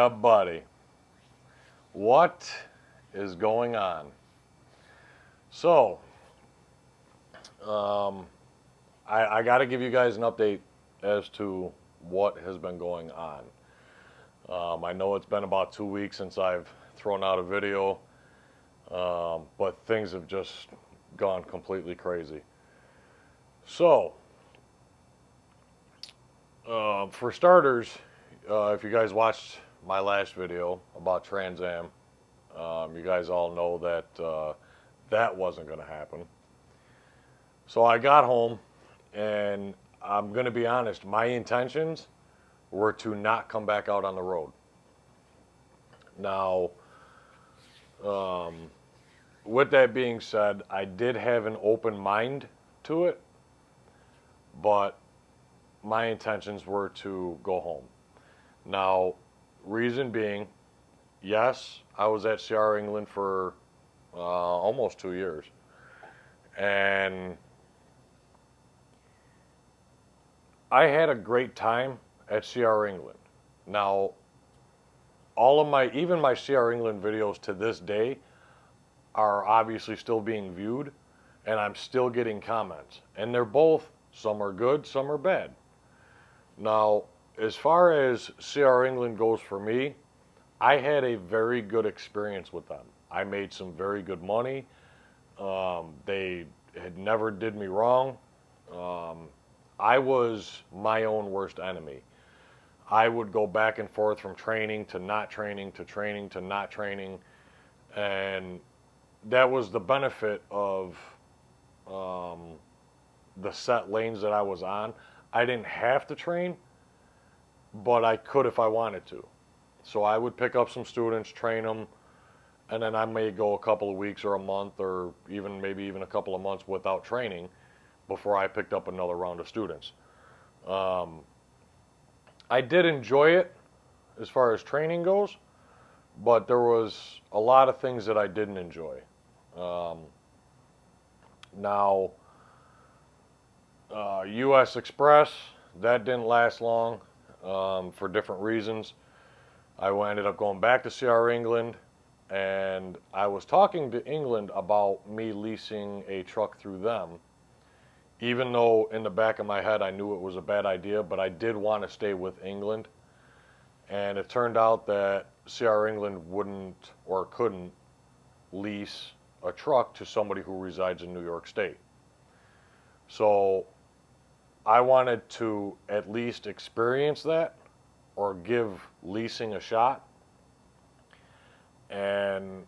Yeah, buddy. What is going on? So, um, I got to give you guys an update as to what has been going on. I know it's been about 2 weeks since I've thrown out a video, but things have just gone completely crazy. So, for starters, if you guys watched my last video about Trans Am, you guys all know that that wasn't going to happen. So I got home, and I'm going to be honest, my intentions were to not come back out on the road. Now, um, with that being said, I did have an open mind to it, but my intentions were to go home. Now, reason being, yes, I was at CR England for almost 2 years, and I had a great time at CR England. Now, even my CR England videos to this day are obviously still being viewed, and I'm still getting comments. And they're both, some are good, some are bad. Now, as far as CR England goes for me, I had a very good experience with them. I made some very good money. They had never did me wrong. I was my own worst enemy. I would go back and forth from training to not training to training to not training, and that was the benefit of the set lanes that I was on. I didn't have to train, but I could if I wanted to. So I would pick up some students, train them, and then I may go a couple of weeks or a month or maybe even a couple of months without training before I picked up another round of students. I did enjoy it as far as training goes, but there was a lot of things that I didn't enjoy. Now, US Express, that didn't last long for different reasons. I ended up going back to CR England, and I was talking to England about me leasing a truck through them, even though in the back of my head I knew it was a bad idea, but I did want to stay with England. And it turned out that CR England wouldn't or couldn't lease a truck to somebody who resides in New York State. So I wanted to at least experience that or give leasing a shot. And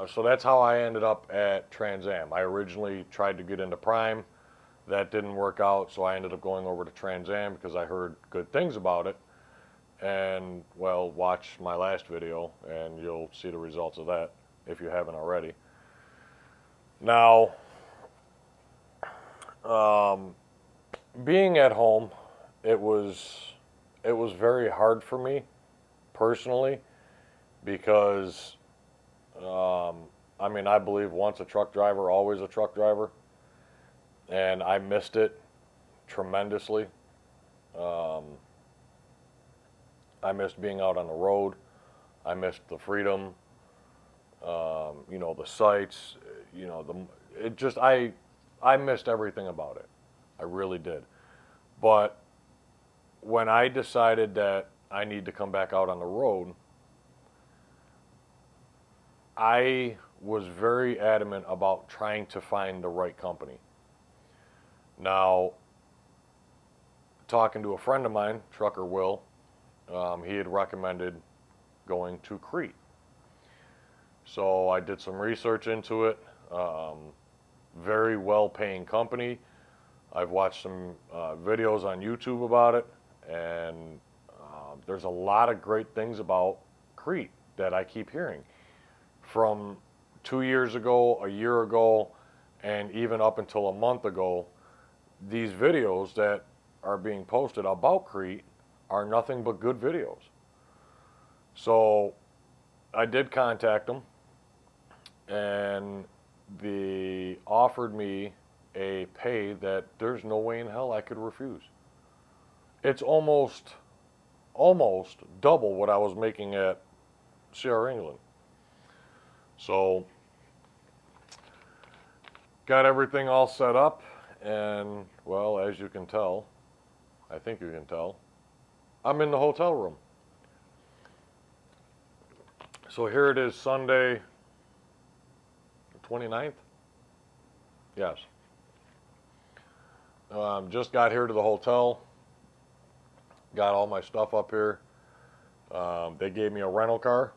so that's how I ended up at Trans Am. I originally tried to get into Prime. That didn't work out, so I ended up going over to Trans Am because I heard good things about it. And, well, watch my last video and you'll see the results of that if you haven't already. Now, being at home, it was very hard for me personally because I believe once a truck driver, always a truck driver, and I missed it tremendously. I missed being out on the road. I missed the freedom, the sights, I missed everything about it. I really did. But when I decided that I need to come back out on the road, I was very adamant about trying to find the right company. Now, talking to a friend of mine, Trucker Will, he had recommended going to Crete. So I did some research into it. Very well-paying company. I've watched some videos on YouTube about it, and there's a lot of great things about Crete that I keep hearing. From 2 years ago, a year ago, and even up until a month ago, these videos that are being posted about Crete are nothing but good videos. So I did contact them, and they offered me a pay that there's no way in hell I could refuse. It's almost almost double what I was making at CR England. So got everything all set up, and well, as you can tell, I think you can tell, I'm in the hotel room. So here it is, Sunday, the 29th? Yes. Just got here to the hotel, got all my stuff up here. They gave me a rental car,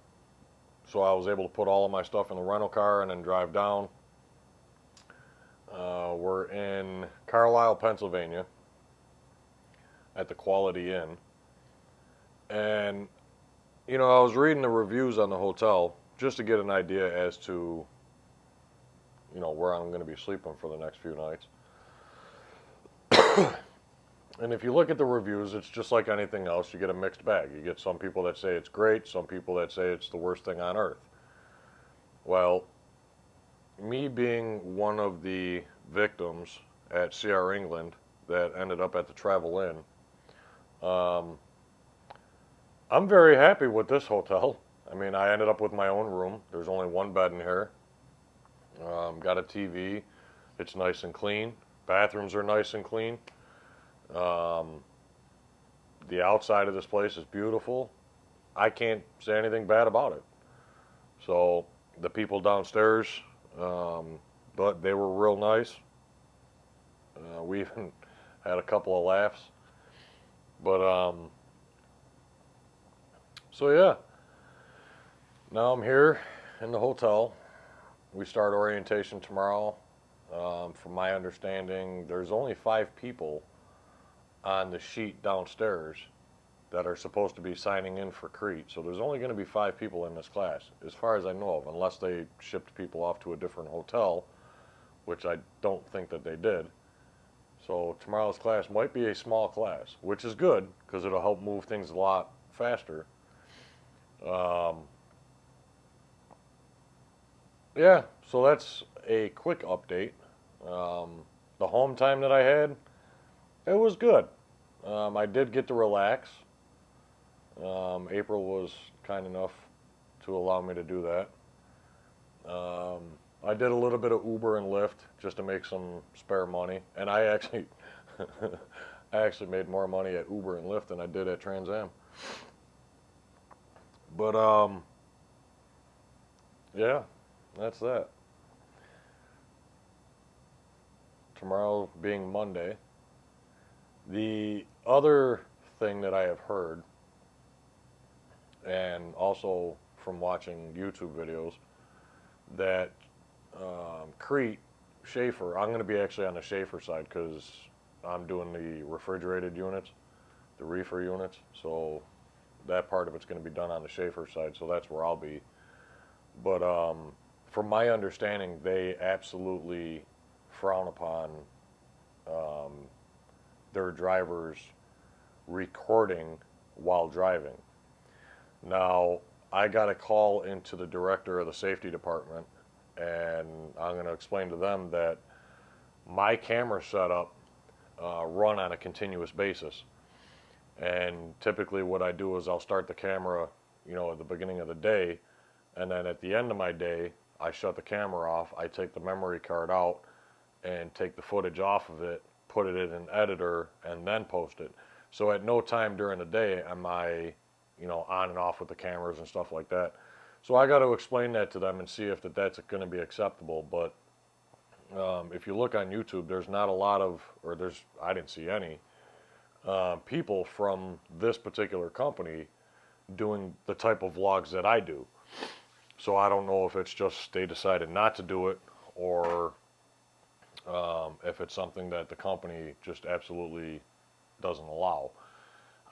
so I was able to put all of my stuff in the rental car and then drive down. We're in Carlisle, Pennsylvania, at the Quality Inn. And, you know, I was reading the reviews on the hotel just to get an idea as to, you know, where I'm going to be sleeping for the next few nights. And if you look at the reviews, it's just like anything else. You get a mixed bag. You get some people that say it's great, some people that say it's the worst thing on earth. Well, me being one of the victims at CR England that ended up at the Travel Inn, I'm very happy with this hotel. I mean, I ended up with my own room. There's only one bed in here. Got a TV. It's nice and clean. Bathrooms are nice and clean. The outside of this place is beautiful. I can't say anything bad about it. So the people downstairs, but they were real nice. We even had a couple of laughs. But so yeah, now I'm here in the hotel. We start orientation tomorrow. From my understanding, there's only 5 people on the sheet downstairs that are supposed to be signing in for Crete. So there's only going to be 5 people in this class, as far as I know of, unless they shipped people off to a different hotel, which I don't think that they did. So tomorrow's class might be a small class, which is good because it'll help move things a lot faster. Yeah, so that's a quick update. The home time that I had, it was good. I did get to relax. April was kind enough to allow me to do that. I did a little bit of Uber and Lyft just to make some spare money, and I actually, I actually made more money at Uber and Lyft than I did at Trans Am. But yeah, that's that. Tomorrow being Monday. The other thing that I have heard, and also from watching YouTube videos, that Crete, Schaefer, I'm going to be actually on the Schaefer side because I'm doing the refrigerated units, the reefer units, so that part of it's going to be done on the Schaefer side, so that's where I'll be. But from my understanding, they absolutely frown upon their drivers recording while driving. Now, I got a call into the director of the safety department, and I'm going to explain to them that my camera setup run on a continuous basis. And typically what I do is I'll start the camera, you know, at the beginning of the day, and then at the end of my day, I shut the camera off, I take the memory card out and take the footage off of it, put it in an editor, and then post it. So at no time during the day am I, you know, on and off with the cameras and stuff like that. So I got to explain that to them and see if that's going to be acceptable. But if you look on YouTube, there's not a lot of, or I didn't see any people from this particular company doing the type of vlogs that I do. So I don't know if it's just they decided not to do it, or if it's something that the company just absolutely doesn't allow.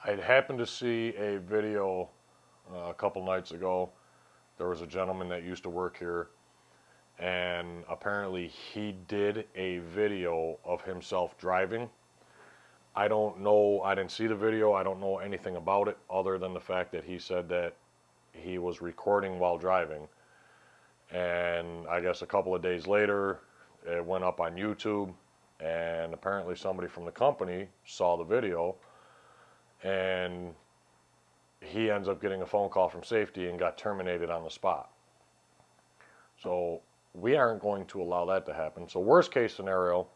I happened to see a video a couple nights ago. There was a gentleman that used to work here, and apparently he did a video of himself driving. I don't know, I didn't see the video, I don't know anything about it other than the fact that he said that he was recording while driving. And I guess a couple of days later, it went up on YouTube, and apparently somebody from the company saw the video and he ends up getting a phone call from safety and got terminated on the spot. So we aren't going to allow that to happen. So worst case scenario,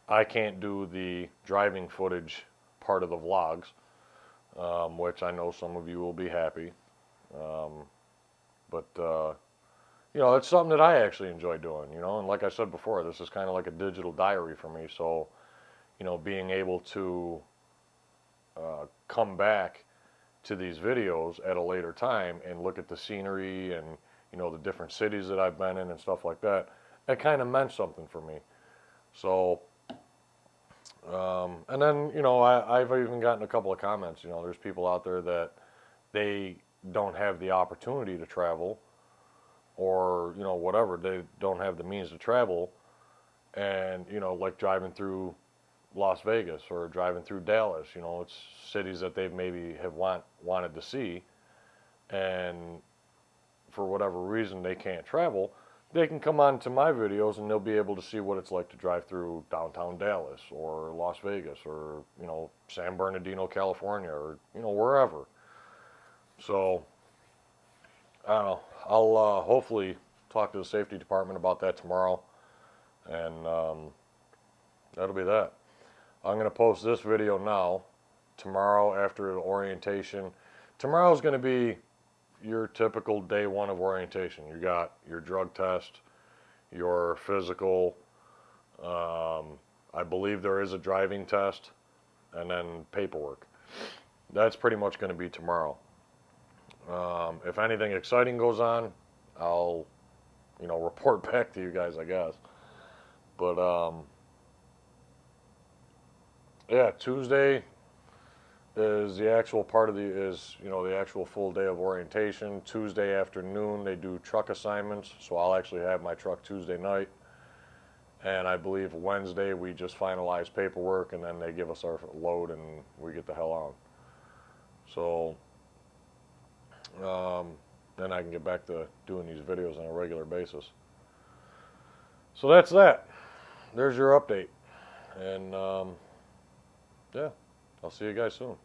I can't do the driving footage part of the vlogs, which I know some of you will be happy. But it's something that I actually enjoy doing, and like I said before, this is kind of like a digital diary for me. So, being able to come back to these videos at a later time and look at the scenery and, the different cities that I've been in and stuff like that, it kind of meant something for me. So, and then, I've even gotten a couple of comments, there's people out there that they don't have the opportunity to travel, or whatever, they don't have the means to travel, and like driving through Las Vegas or driving through Dallas, it's cities that they maybe have wanted to see, and for whatever reason they can't travel. They can come on to my videos and they'll be able to see what it's like to drive through downtown Dallas or Las Vegas or San Bernardino, California, or wherever. So I don't know. I'll hopefully talk to the safety department about that tomorrow, and that'll be that. I'm going to post this video now. Tomorrow after the orientation, tomorrow's going to be your typical day one of orientation. You got your drug test, your physical, I believe there is a driving test, and then paperwork. That's pretty much going to be tomorrow. If anything exciting goes on, I'll, report back to you guys, I guess. But, yeah, Tuesday is the actual part of the actual full day of orientation. Tuesday afternoon, they do truck assignments, so I'll actually have my truck Tuesday night. And I believe Wednesday, we just finalize paperwork, and then they give us our load, and we get the hell on. So, then I can get back to doing these videos on a regular basis. So that's that. There's your update. And, yeah, I'll see you guys soon.